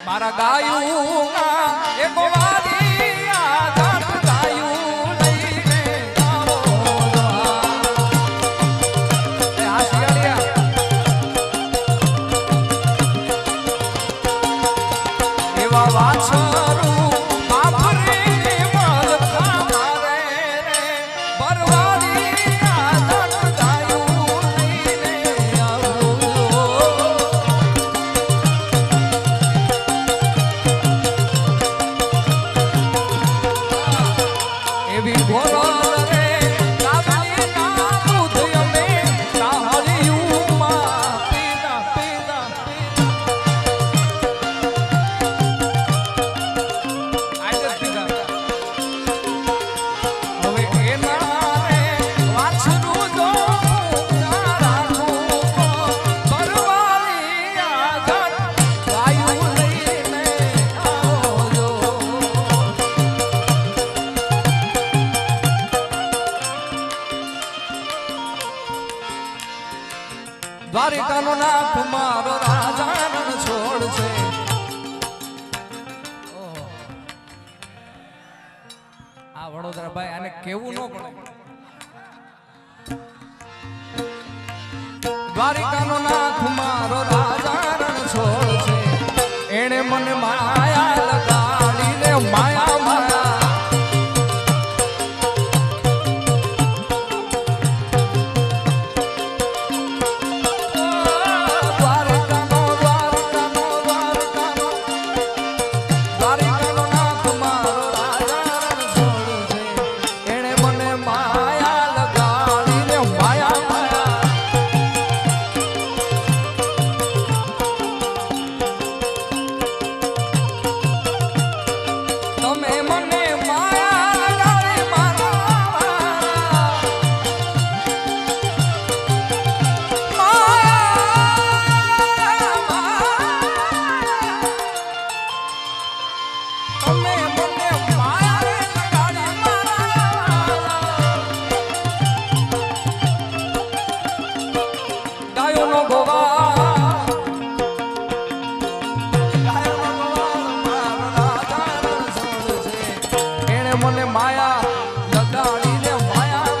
મારા ગાયું એક વારી આધાર ગાયું લઈને આવો આ શિયાળિયા એવા વાછરું બાપરે મલ ખારે રે બરવારી આધાર ગાયું લઈને આવો એવી ગોરલ રે કાબલી ના બુધ અમે તાહરી ઉમા પીના પીના આજે પીના હવે એના રે વાછરું જો રાખું પરવારી આધાર ગાયું લઈને આવજો દ્વારિકાનો નાથ મારો રાજાનો છોડ છે આ વડોદરા ભાઈ આને કેવું ન પડે દ્વારિકાનો નાથ મારો રાજાનો છોડ છે એણે મને માયા લગાડીને માયા માયા મને માયા લગાડીને માયા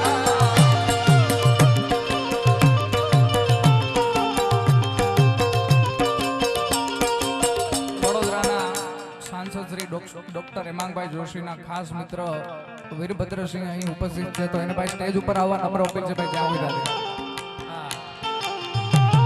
વડોદરાના સાંસદ શ્રી ડોક્ટર હેમાંગભાઈ જોશીના ખાસ મિત્ર વીરભદ્રસિંહ અહીં ઉપસ્થિત છે તો એને ભાઈ સ્ટેજ ઉપર આવવા નમ્ર અપીલ છે ભાઈ ત્યાં આવી